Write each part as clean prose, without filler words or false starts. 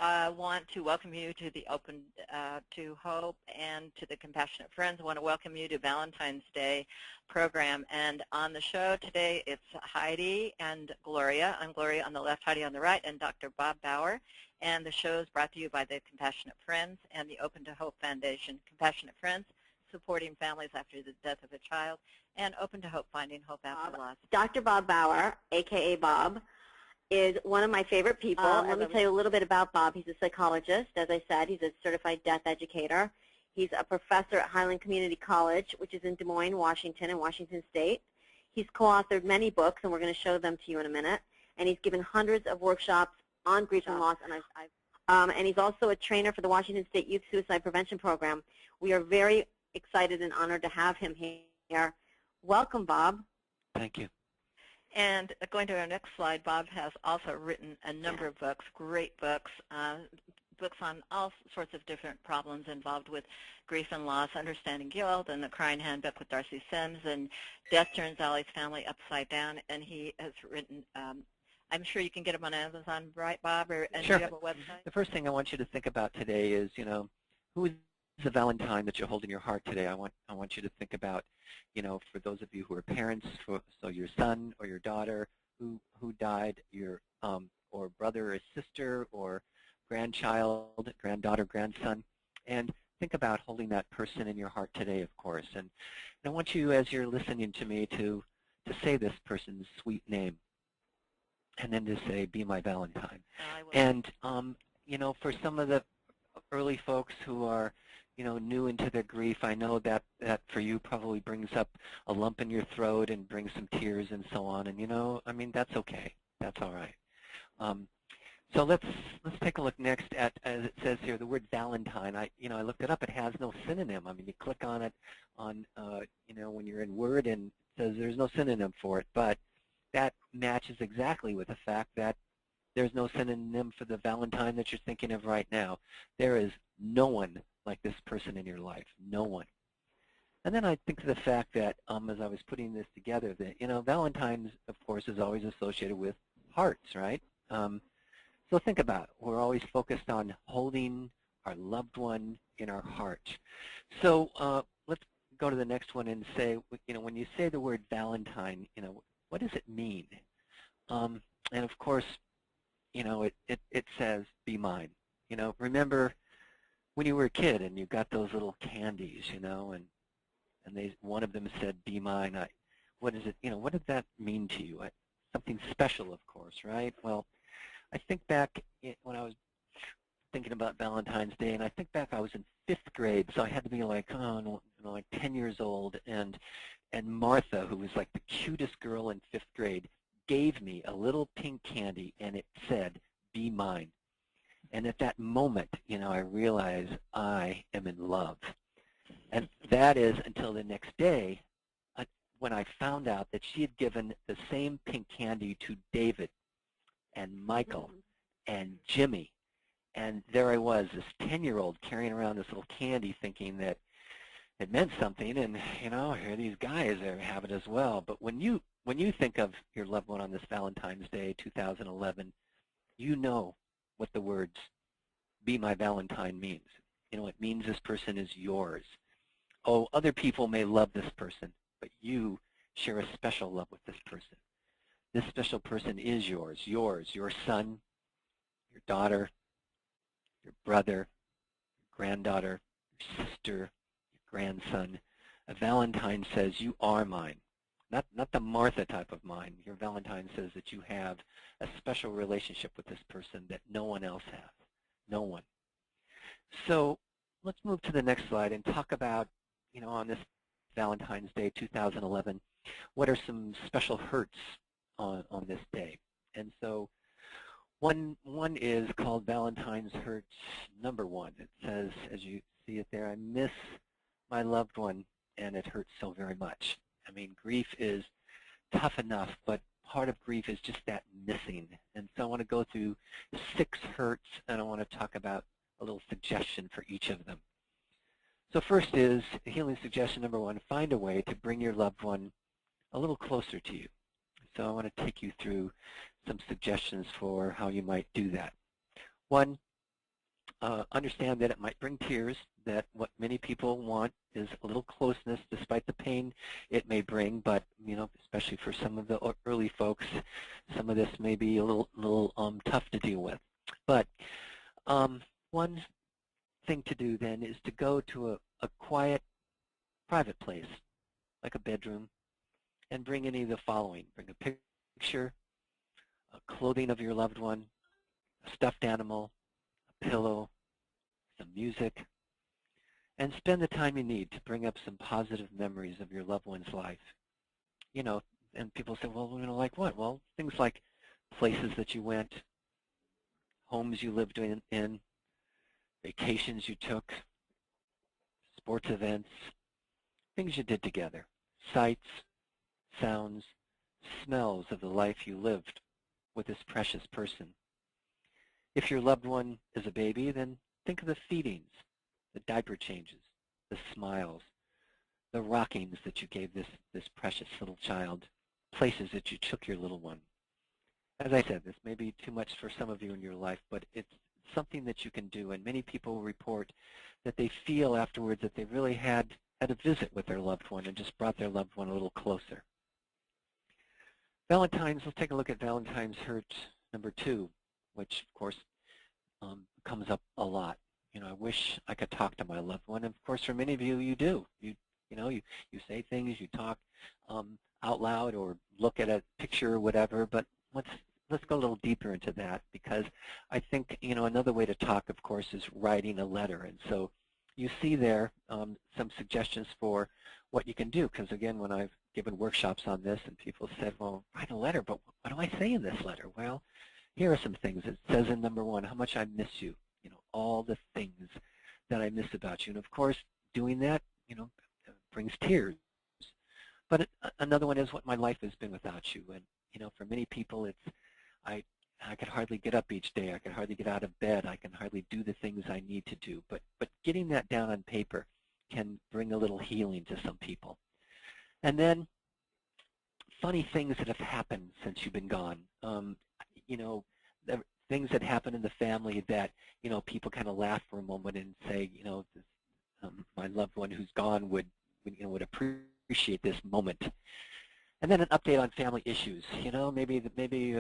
want to welcome you to the Open to Hope and to the Compassionate Friends. I want to welcome you to Valentine's Day program. And on the show today, it's Heidi and Gloria. I'm Gloria on the left, Heidi on the right, and Dr. Bob Baugher. And the show is brought to you by the Compassionate Friends and the Open to Hope Foundation. Compassionate Friends, supporting families after the death of a child, and Open to Hope, finding hope after loss. Dr. Bob Baugher, a.k.a. Bob, is one of my favorite people. Let me tell you a little bit about Bob. He's a psychologist. As I said, he's a certified death educator. He's a professor at Highland Community College, which is in Des Moines, Washington, in Washington State. He's co-authored many books, and we're going to show them to you in a minute. And he's given hundreds of workshops on grief and loss. And he's also a trainer for the Washington State Youth Suicide Prevention Program. We are very excited and honored to have him here. Welcome, Bob. Thank you. And going to our next slide, Bob has also written a number of books, great books, books on all sorts of different problems involved with grief and loss, Understanding Guilt, and The Crying Handbook with Darcy Sims, and Death Turns Allie's Family Upside Down. And he has written, I'm sure you can get them on Amazon, right, Bob? And sure. Do you have a website? The first thing I want you to think about today is, who is the Valentine that you hold in your heart today? I want you to think about, for those of you who are parents, so your son or your daughter who died, your or brother or sister or grandchild, granddaughter, grandson, and think about holding that person in your heart today, of course. And I want you, as you're listening to me, to say this person's sweet name, and then to say, "Be my Valentine." And for some of the early folks who are new into their grief, I know that for you probably brings up a lump in your throat and brings some tears and so on. And that's okay. That's all right. So let's take a look next at, as it says here, the word Valentine. I looked it up. It has no synonym. You click on it on when you're in Word, and it says there's no synonym for it. But that matches exactly with the fact that there's no synonym for the Valentine that you're thinking of right now. There is no one like this person in your life, no one. And then I think of the fact that as I was putting this together, that Valentine's, of course, is always associated with hearts, right? So think about it. We're always focused on holding our loved one in our heart. So let's go to the next one and say, when you say the word Valentine, what does it mean? And of course, it says, "Be mine." Remember when you were a kid and you got those little candies, and one of them said, "Be mine." What is it? What did that mean to you? Something special, of course, right? Well, I think back when I was thinking about Valentine's Day, and I think back I was in 5th grade, so I had to be like, like 10 years old, and Martha, who was like the cutest girl in 5th grade, gave me a little pink candy, and it said, "Be mine." And at that moment, I realized I am in love. And that is until the next day when I found out that she had given the same pink candy to David and Michael and Jimmy. And there I was, this 10-year-old carrying around this little candy thinking that it meant something. And, here these guys have it as well. But when you think of your loved one on this Valentine's Day, 2011, you know what the words "Be my Valentine" means. It means this person is yours. Oh, other people may love this person, but you share a special love with this person. This special person is yours, your son, your daughter, your brother, your granddaughter, your sister, your grandson. A Valentine says, "You are mine." Not the Martha type of mine. Your Valentine says that you have a special relationship with this person that no one else has. No one. So let's move to the next slide and talk about, on this Valentine's Day 2011, what are some special hurts on this day. And so one is called Valentine's Hurt number 1. It says, as you see it there, "I miss my loved one and it hurts so very much." Grief is tough enough, but part of grief is just that missing. And so I want to go through 6 hurts, and I want to talk about a little suggestion for each of them. So first is healing suggestion number 1, find a way to bring your loved one a little closer to you. So I want to take you through some suggestions for how you might do that. 1, understand that it might bring tears, that what many people want is a little closeness despite the pain it may bring, but, especially for some of the early folks, some of this may be a little tough to deal with. But one thing to do then is to go to a quiet, private place, like a bedroom, and bring any of the following. Bring a picture, clothing of your loved one, a stuffed animal, a pillow, some music, and spend the time you need to bring up some positive memories of your loved one's life. And people say, well, like what? Well, things like places that you went, homes you lived in, vacations you took, sports events, things you did together, sights, sounds, smells of the life you lived with this precious person. If your loved one is a baby, then think of the feedings, the diaper changes, the smiles, the rockings that you gave this precious little child, places that you took your little one. As I said, this may be too much for some of you in your life, but it's something that you can do, and many people report that they feel afterwards that they really had a visit with their loved one and just brought their loved one a little closer. Valentines, let's take a look at Valentines Hurt number 2, which of course comes up a lot. I wish I could talk to my loved one, and of course for many of you, you do. You say things, you talk out loud or look at a picture or whatever, but let's go a little deeper into that, because I think another way to talk, of course, is writing a letter. And so you see there some suggestions for what you can do, because again, when I've given workshops on this and people said, well, write a letter, but what do I say in this letter? Well, here are some things. It says in number 1, how much I miss you, all the things that I miss about you. And of course, doing that, brings tears. But another one is what my life has been without you. And, for many people, it's, I could hardly get up each day. I could hardly get out of bed. I can hardly do the things I need to do. But getting that down on paper can bring a little healing to some people. And then funny things that have happened since you've been gone. The things that happen in the family that, people kind of laugh for a moment and say, my loved one who's gone would appreciate this moment. And then an update on family issues. Maybe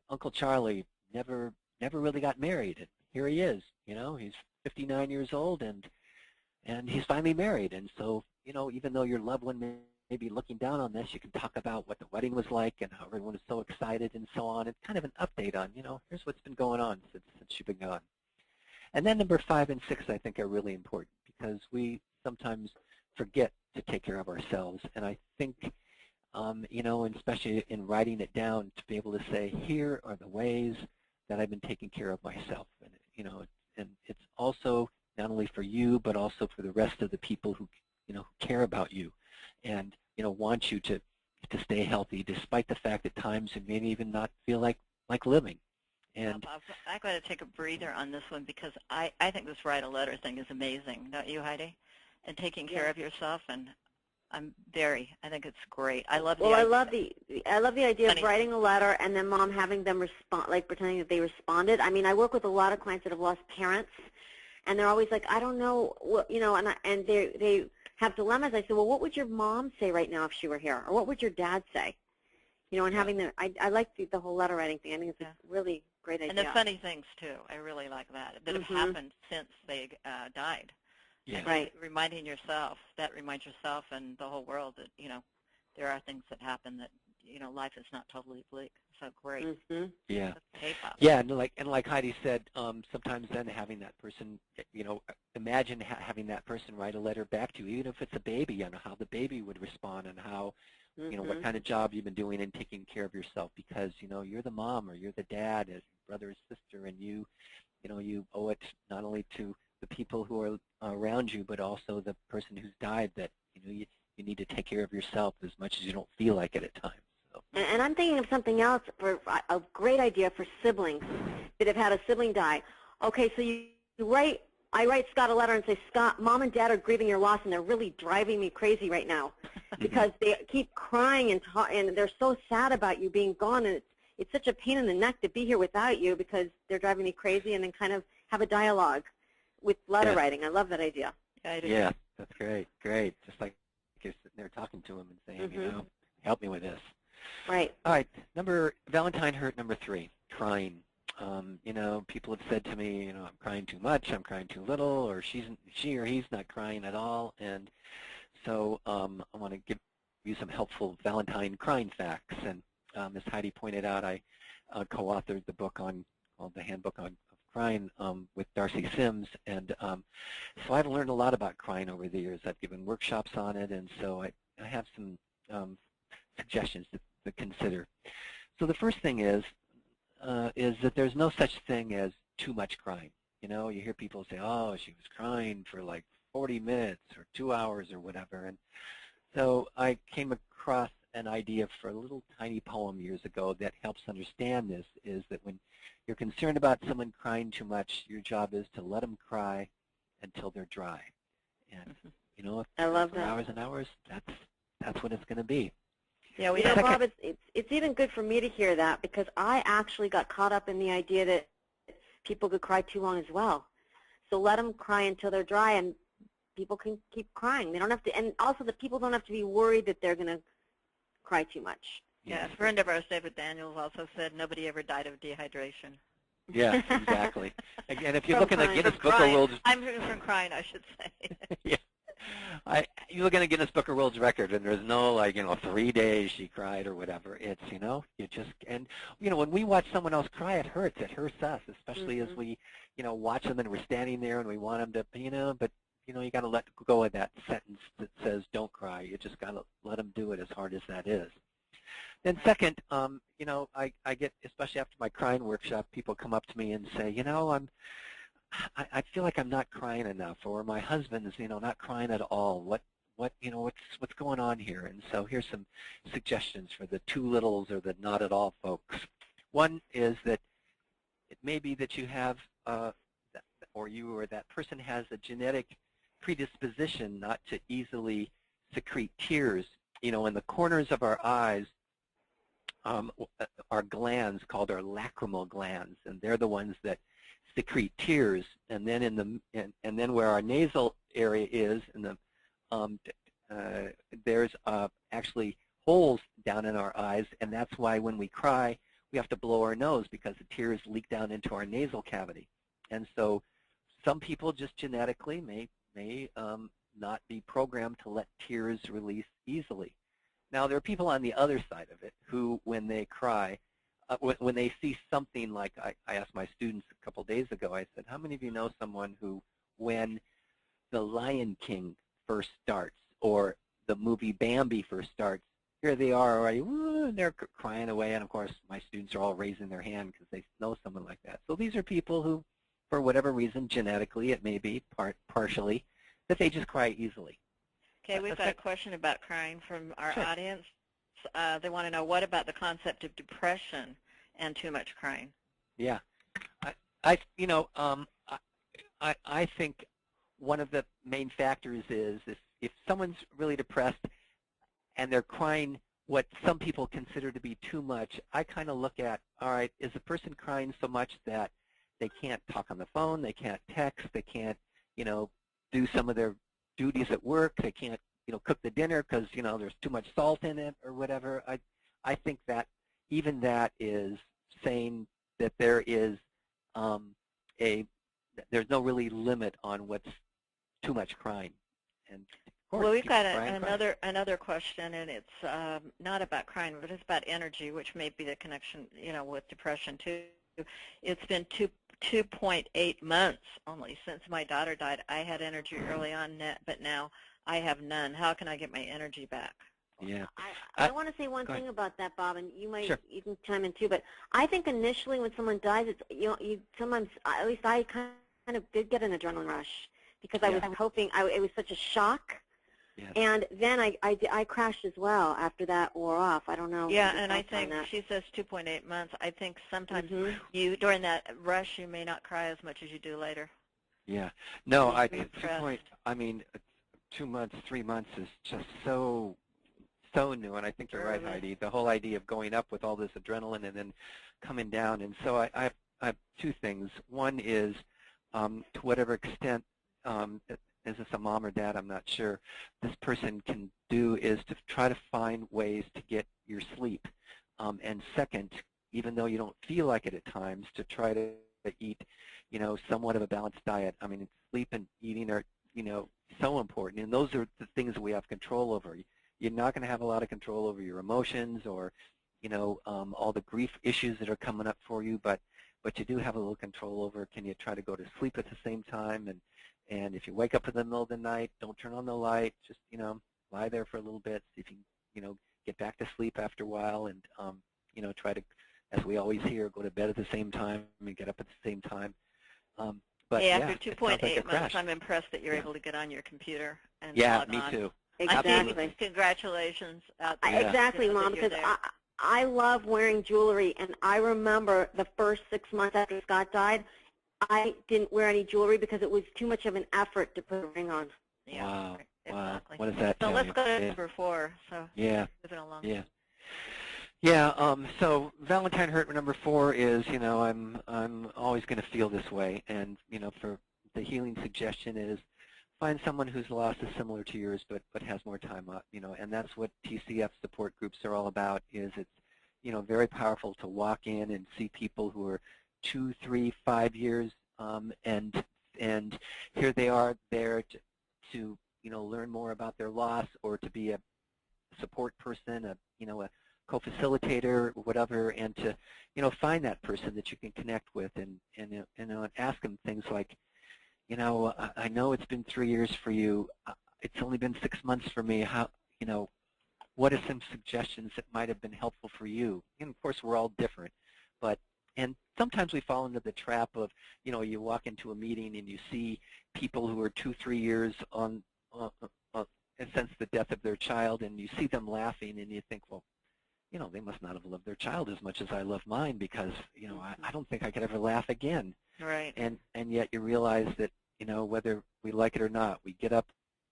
Uncle Charlie never really got married, and here he is. He's 59 years old, and he's finally married. And so, even though your loved one may be looking down on this, you can talk about what the wedding was like and how everyone was so excited and so on. It's kind of an update on, here's what's been going on since you've been gone. And then number 5 and 6, I think, are really important, because we sometimes forget to take care of ourselves. And I think, and especially in writing it down, to be able to say, here are the ways that I've been taking care of myself. And, and it's also not only for you, but also for the rest of the people who, who care about you and, want you to stay healthy, despite the fact at times you may even not feel like living. And I'm going to take a breather on this one, because I think this write a letter thing is amazing, don't you, Heidi? And taking care of yourself, and I think it's great. I love the idea. I love the idea of writing a letter and then mom having them respond, like pretending that they responded. I mean, I work with a lot of clients that have lost parents, and they're always like, I don't know, what, and they have dilemmas. I say, well, what would your mom say right now if she were here, or what would your dad say? And having them. I like the whole letter writing thing. I think it's a really great idea. And the funny things too. I really like that have happened since they died. Yeah. Right. Reminding yourself, that reminds yourself and the whole world that, there are things that happen that, life is not totally bleak. So great. Yeah. K-pop. Yeah, and like Heidi said, sometimes then having that person, imagine having that person write a letter back to you, even if it's a baby, on how the baby would respond and how, what kind of job you've been doing in taking care of yourself, because, you're the mom or you're the dad, as brother or sister, and you owe it not only to the people who are around you, but also the person who's died, that, you need to take care of yourself as much as you don't feel like it at times. So. And I'm thinking of something else, for a great idea for siblings that have had a sibling die. Okay, so I write Scott a letter and say, Scott, Mom and Dad are grieving your loss, and they're really driving me crazy right now because they keep crying and they're so sad about you being gone, and it's such a pain in the neck to be here without you because they're driving me crazy, and then kind of have a dialogue with letter writing. I love that idea. Yeah, that's great, great. Just like you're sitting there talking to them and saying, you know, help me with this. Right. All right, Valentine Hurt number 3, crying. You know, people have said to me, you know, I'm crying too much, I'm crying too little, or she or he's not crying at all. And so I want to give you some helpful Valentine crying facts. And as Heidi pointed out, I co-authored the book called The Handbook of Crying with Darcy Sims. And so I've learned a lot about crying over the years. I've given workshops on it, and so I have some suggestions to consider. So the first thing is that there's no such thing as too much crying. You know, you hear people say, oh, she was crying for like 40 minutes or 2 hours or whatever. And so I came across an idea for a little tiny poem years ago that helps understand this, is that when you're concerned about someone crying too much, your job is to let them cry until they're dry. And, you know, I love for that. hours and hours, that's what it's going to be. Yeah, you know, Bob, it's even good for me to hear that, because I actually got caught up in the idea that people could cry too long as well. So let them cry until they're dry, and people can keep crying. They don't have to, and also the people don't have to be worried that they're going to cry too much. Yeah, a friend of ours, David Daniels, also said nobody ever died of dehydration. Yeah, exactly. Again, if you look in the Guinness Book of World... I'm from crying, I should say. Yeah. You look in the Guinness Book of World Record, and there's no, like, you know, 3 days she cried or whatever. It's, you know, you just, and, you know, when we watch someone else cry, it hurts. It hurts us, especially as we, you know, watch them and we're standing there and we want them to, you know, but, you know, you got to let go of that sentence that says don't cry. You just got to let them do it, as hard as that is. Then second, you know, I get, especially after my crying workshop, people come up to me and say, you know, I feel like I'm not crying enough, or my husband's, you know, not crying at all. You know, what's going on here? And so here's some suggestions for the too littles or the not at all folks. One is that it may be that you have, or you or that person has a genetic predisposition not to easily secrete tears. You know, in the corners of our eyes are glands called our lacrimal glands, and they're the ones that secrete tears. And then and then where our nasal area is, in the there's actually holes down in our eyes, and that's why when we cry we have to blow our nose, because the tears leak down into our nasal cavity. And so some people just genetically may not be programmed to let tears release easily. Now there are people on the other side of it who, when they cry, when they see something like, I asked my students a couple days ago, I said, how many of you know someone who, when The Lion King first starts, or the movie Bambi first starts, here they are already, woo, and they're crying away, and of course my students are all raising their hand because they know someone like that. So these are people who, for whatever reason, genetically, it may be partially, that they just cry easily. Okay, we've got a question about crying from our audience. They want to know, what about the concept of depression and too much crying? Yeah, you know, I think one of the main factors is if someone's really depressed and they're crying what some people consider to be too much, I kind of look at, all right, is the person crying so much that they can't talk on the phone, they can't text, they can't, you know, do some of their duties at work, they can't, you know, cook the dinner because, you know, there's too much salt in it or whatever. I think that even that is saying that there is there's no really limit on what's too much crying. And of course, well, we've got another question, and it's not about crying, but it's about energy, which may be the connection, you know, with depression too. It's been 2.8 months only since my daughter died. I had energy early on, but now I have none. How can I get my energy back? Yeah. I want to say one thing about that, Bob, and you might, sure, you can chime in too, but I think initially when someone dies, it's, you know, sometimes, at least I kind of did get an adrenaline rush, because I was hoping, it was such a shock. Yeah. And then I crashed as well after that wore off. I don't know. Yeah, and I think she says 2.8 months. I think sometimes during that rush, you may not cry as much as you do later. Yeah. No, I mean, 2 months, 3 months is just so new, and I think you're right, Heidi. The whole idea of going up with all this adrenaline and then coming down. And so I have two things. One is to whatever extent, is this a mom or dad, I'm not sure, this person can do is to try to find ways to get your sleep. And second, even though you don't feel like it at times, to try to eat, somewhat of a balanced diet. I mean, sleep and eating are, so important, and those are the things that we have control over. You're not going to have a lot of control over your emotions or, all the grief issues that are coming up for you, but you do have a little control over, can you try to go to sleep at the same time, and if you wake up in the middle of the night, don't turn on the light, just, lie there for a little bit, see if you can, get back to sleep after a while, and, try to, as we always hear, go to bed at the same time and get up at the same time. But hey, yeah, after 2.8 months, I'm impressed that you're able to get on your computer and log on. Yeah, me too. Exactly. Congratulations. Exactly, Mom, because I love wearing jewelry, and I remember the first 6 months after Scott died, I didn't wear any jewelry because it was too much of an effort to put a ring on. Yeah, wow. exactly. What does that tell you? So let's go to you? number 4. So yeah. moving along. Yeah. Yeah, so Valentine Hurt number 4 is, I'm always going to feel this way, and, for the healing suggestion is find someone whose loss is similar to yours but has more time up, and that's what TCF support groups are all about, is it's, very powerful to walk in and see people who are 2, 3, 5 years, and here they are there to learn more about their loss or to be a support person, a co-facilitator, whatever, and to, find that person that you can connect with and ask them things like, I know it's been 3 years for you. It's only been 6 months for me. How, what are some suggestions that might have been helpful for you? And of course, we're all different, and sometimes we fall into the trap of, you walk into a meeting and you see people who are 2, 3 years on since the death of their child, and you see them laughing, and you think, well, they must not have loved their child as much as I love mine, because, I don't think I could ever laugh again. Right. And yet you realize that, whether we like it or not, we get up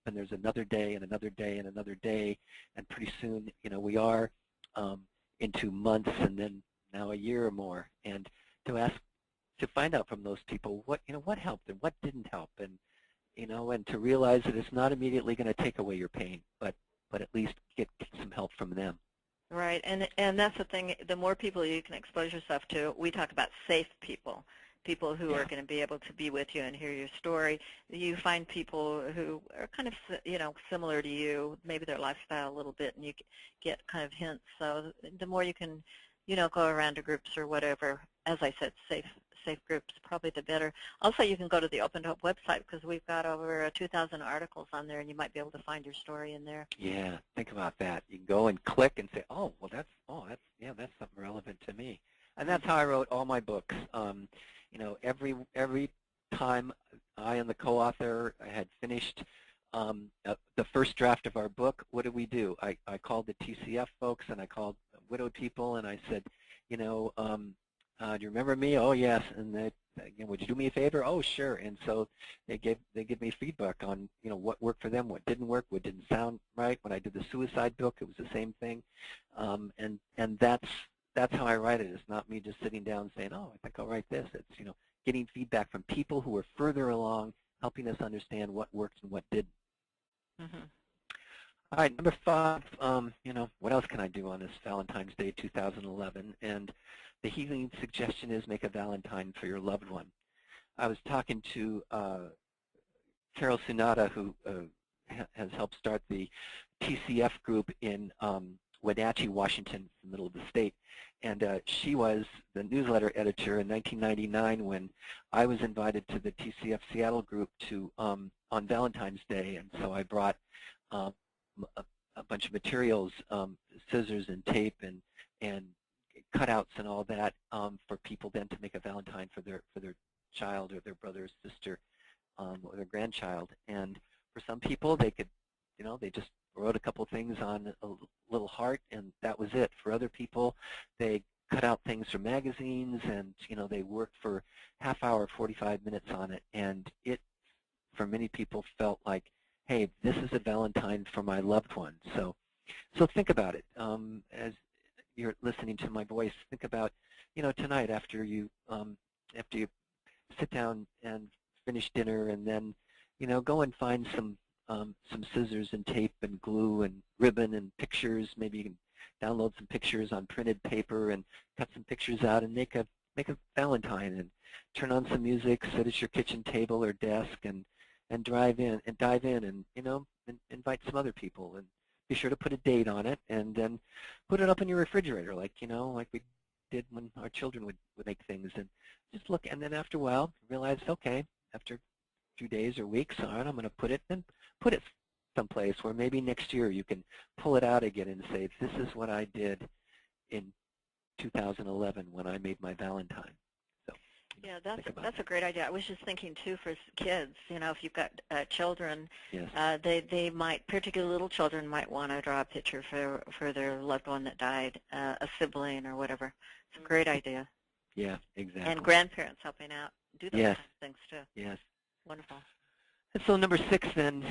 and there's another day and another day and another day, and pretty soon, we are into months and then now a year or more, and to find out from those people what helped and what didn't help, and and to realize that it's not immediately going to take away your pain, but at least get some help from them. Right, and that's the thing. The more people you can expose yourself to, we talk about safe people, people who are going to be able to be with you and hear your story. You find people who are kind of, similar to you, maybe their lifestyle a little bit, and you get kind of hints. So the more you can, go around to groups or whatever, as I said, safe groups, probably the better. Also, you can go to the Open Hope website, because we've got over 2,000 articles on there, and you might be able to find your story in there. Yeah, think about that. You can go and click and say, oh, well, that's something relevant to me. And that's how I wrote all my books. Every time I and the co-author had finished the first draft of our book, what did we do? I called the TCF folks, and I called widowed people, and I said, do you remember me? Oh, yes. And they, would you do me a favor? Oh, sure. And so they give me feedback on, what worked for them, what didn't work, what didn't sound right. When I did the suicide book, it was the same thing. And that's how I write it. It's not me just sitting down saying, oh, I think I'll write this. It's, getting feedback from people who are further along, helping us understand what worked and what didn't. Mm-hmm. All right, number 5, what else can I do on this Valentine's Day 2011? And the healing suggestion is make a Valentine for your loved one. I was talking to Carol Sunada, who has helped start the TCF group in Wenatchee, Washington, the middle of the state. And she was the newsletter editor in 1999 when I was invited to the TCF Seattle group to on Valentine's Day. And so I brought a bunch of materials, scissors and tape and cutouts and all that for people then to make a Valentine for their child or their brother or sister or their grandchild. And for some people, they could, they just wrote a couple things on a little heart, and that was it. For other people, they cut out things from magazines, and they worked for half hour, 45 minutes on it, and it, for many people, felt like, hey, this is a Valentine for my loved one. So think about it. As you're listening to my voice, think about, tonight after you sit down and finish dinner, and then, go and find some scissors and tape and glue and ribbon and pictures. Maybe you can download some pictures on printed paper and cut some pictures out and make a Valentine, and turn on some music, sit at your kitchen table or desk, and dive in and and invite some other people, and be sure to put a date on it, and then put it up in your refrigerator, like we did when our children would make things, and just look, and then after a while realize, okay, after a few days or weeks, all right, I'm going to put it someplace where maybe next year you can pull it out again and say, this is what I did in 2011 when I made my Valentine. So, yeah, that's a great idea. I was just thinking too for kids. If you've got children, yes. They might, particularly little children, might want to draw a picture for their loved one that died, a sibling or whatever. It's a great idea. Yeah, exactly. And grandparents helping out do those yes. kinds of things too. Yes. Wonderful. And so number 6, then,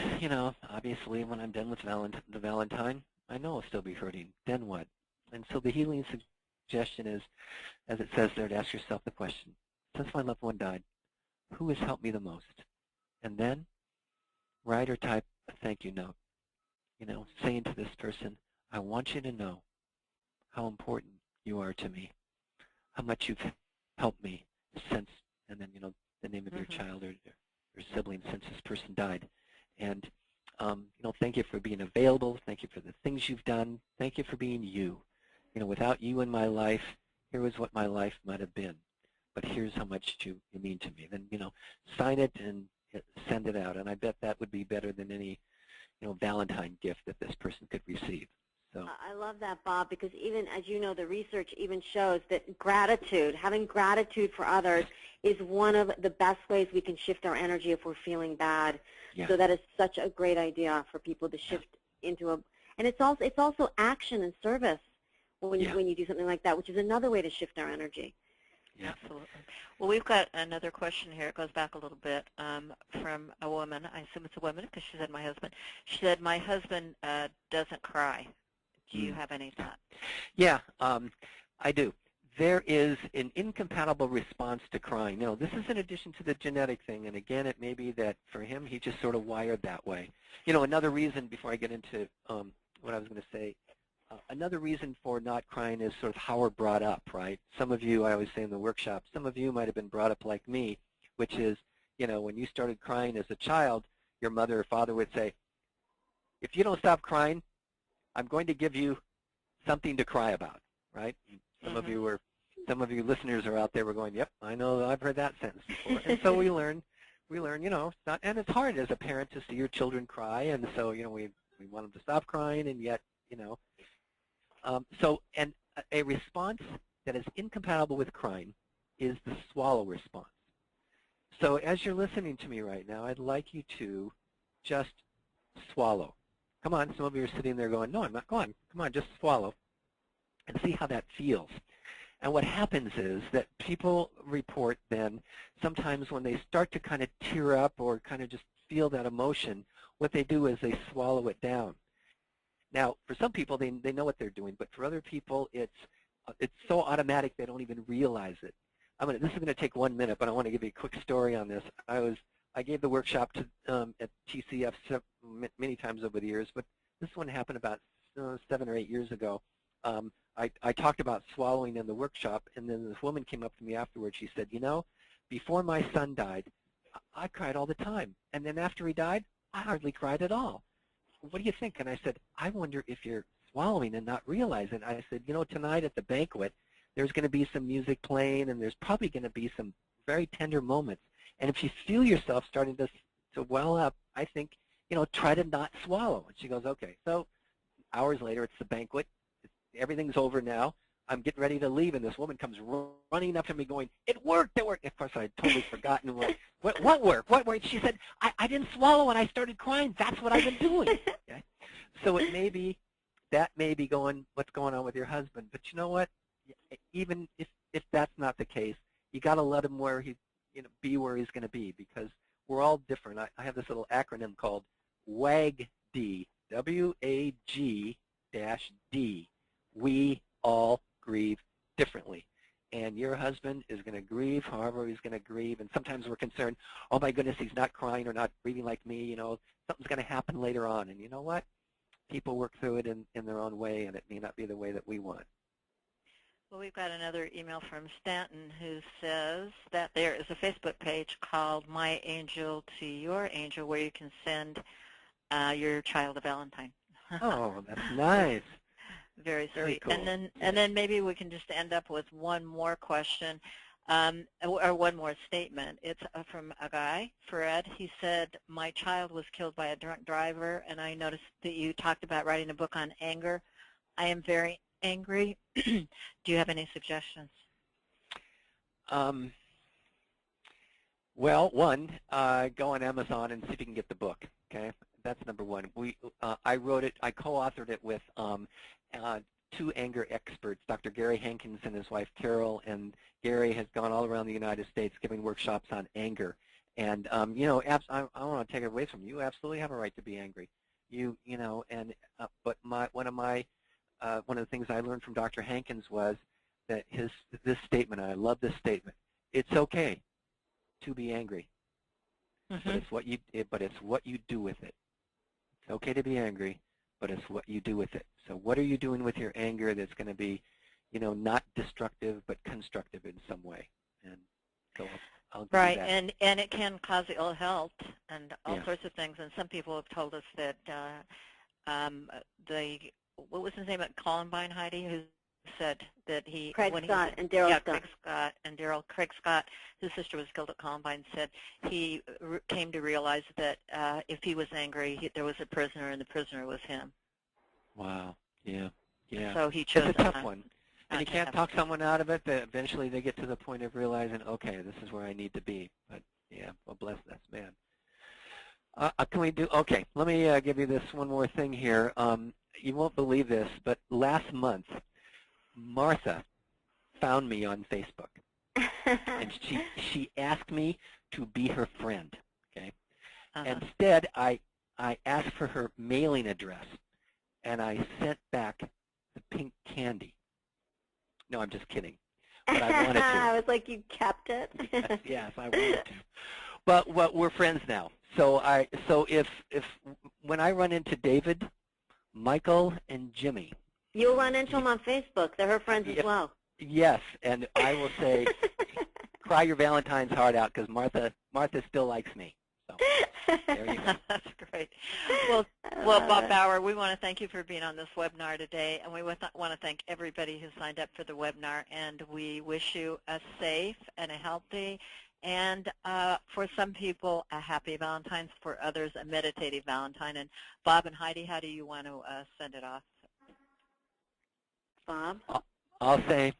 obviously when I'm done with the Valentine, I know I'll still be hurting. Then what? And so the healing suggestion is, as it says there, to ask yourself the question, since my loved one died, who has helped me the most? And then write or type a thank you note, saying to this person, I want you to know how important you are to me, how much you've helped me since, and then, the name of your child or sibling since this person died. And, thank you for being available. Thank you for the things you've done. Thank you for being you. Without you in my life, here is what my life might have been. But here's how much you mean to me. Then, sign it and send it out. And I bet that would be better than any, Valentine gift that this person could receive. So I love that, Bob, because even, as you know, the research even shows that gratitude, having gratitude for others, is one of the best ways we can shift our energy if we're feeling bad. yeah. So that is such a great idea for people to shift into a, and it's also action and service when you do something like that, which is another way to shift our energy. Yeah. Absolutely. Well, we've got another question here. It goes back a little bit from a woman. I assume it's a woman because she said my husband. She said, my husband doesn't cry. Do you have any thoughts? Yeah, I do. There is an incompatible response to crying. This is in addition to the genetic thing, and again, it may be that for him, he just sort of wired that way. Another reason, before I get into what I was going to say, another reason for not crying is sort of how we're brought up, right? Some of you, I always say in the workshop, some of you might have been brought up like me, which is, when you started crying as a child, your mother or father would say, if you don't stop crying, I'm going to give you something to cry about, right? Some of you listeners are out there, we're going, yep, I know, I've heard that sentence before. And so we learn, and it's hard as a parent to see your children cry, and so, we want them to stop crying, and yet, and a response that is incompatible with crying is the swallow response. So as you're listening to me right now, I'd like you to just swallow. Come on, some of you are sitting there going, no, I'm not. Go on, come on, just swallow and see how that feels. And what happens is that people report then sometimes when they start to kind of tear up or kind of just feel that emotion, what they do is they swallow it down. Now, for some people, they know what they're doing, but for other people, it's so automatic they don't even realize it. This is going to take 1 minute, but I want to give you a quick story on this. I gave the workshop at TCF many times over the years, but this one happened about 7 or 8 years ago. I talked about swallowing in the workshop, and then this woman came up to me afterwards. She said, before my son died, I cried all the time, and then after he died, I hardly cried at all. What do you think? And I said, I wonder if you're swallowing and not realizing. I said, tonight at the banquet, there's going to be some music playing, and there's probably going to be some very tender moments. And if you feel yourself starting to well up, I think, try to not swallow. And she goes, okay. So hours later, it's the banquet. Everything's over now. I'm getting ready to leave, and this woman comes running up to me going, it worked, it worked. Of course, I had totally forgotten what worked. What worked? She said, I didn't swallow, and I started crying. That's what I've been doing. Okay? So it may be, that may be what's going on with your husband. But you know what? Even if that's not the case, you got to let him be where he's going to be, because we're all different. I have this little acronym called WAG-D, W-A-G-D. We all grieve differently. and your husband is going to grieve however he's going to grieve. And sometimes we're concerned, oh my goodness, he's not crying or not grieving like me. You know, something's going to happen later on. And you know what? People work through it in their own way, and it may not be the way that we want. Well, we've got another email from Stanton who says that there is a Facebook page called My Angel to Your Angel where you can send your child a Valentine. Oh, that's nice. Very sweet. Cool. And then maybe we can just end up with one more question or one more statement. It's from a guy, Fred. He said, my child was killed by a drunk driver, and I noticed that you talked about writing a book on anger. I am very angry. Do you have any suggestions? Well, one, go on Amazon and see if you can get the book. Okay, that's number one. I wrote it. I co-authored it with two anger experts, Dr. Gary Hankins and his wife Carol. And Gary has gone all around the United States giving workshops on anger. And you know, I want to take it away from you. You absolutely have a right to be angry. You know, and but one of the things I learned from Dr. Hankins was that this statement. And I love this statement. It's okay to be angry, but it's what you do with it. It's okay to be angry, but it's what you do with it. So what are you doing with your anger that's going to be, you know, not destructive but constructive in some way? And so I'll give you that. and it can cause ill health and all sorts of things. And some people have told us that what was his name at Columbine, Heidi, who said that Craig Scott and Daryl Scott. Craig Scott, whose sister was killed at Columbine, said he came to realize that if he was angry, there was a prisoner, and the prisoner was him. Wow. Yeah. Yeah. So he chose a tough one. And you can't talk someone out of it, but eventually they get to the point of realizing, okay, this is where I need to be. But yeah, well, bless that man. Can we do? Okay, let me give you this one more thing here. You won't believe this, but last month, Martha found me on Facebook, and she asked me to be her friend. Okay. Instead, I asked for her mailing address, and I sent back the pink candy. No, I'm just kidding. But I wanted to. I was like, you kept it. Yes, I wanted to. But we're friends now. So if when I run into David, Michael, and Jimmy, you'll run into them on Facebook. They're her friends as well. Yes, and I will say, cry your Valentine's heart out because Martha still likes me. So there you go. That's great. Well, Bob Baugher, we want to thank you for being on this webinar today, and we want to thank everybody who signed up for the webinar, and we wish you a safe and a healthy, and for some people, a happy Valentine's, for others, a meditative Valentine. And Bob and Heidi, how do you want to send it off? Bob? I'll say,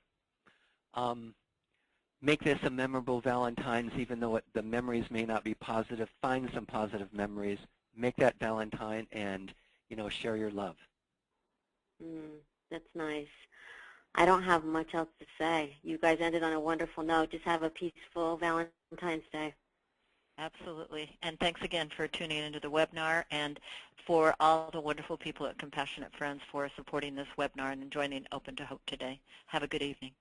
make this a memorable Valentine's, even though the memories may not be positive. Find some positive memories. Make that Valentine, and share your love. That's nice. I don't have much else to say. You guys ended on a wonderful note. Just have a peaceful Valentine's Day. Absolutely. And thanks again for tuning into the webinar, and for all the wonderful people at Compassionate Friends for supporting this webinar and joining Open to Hope today. Have a good evening.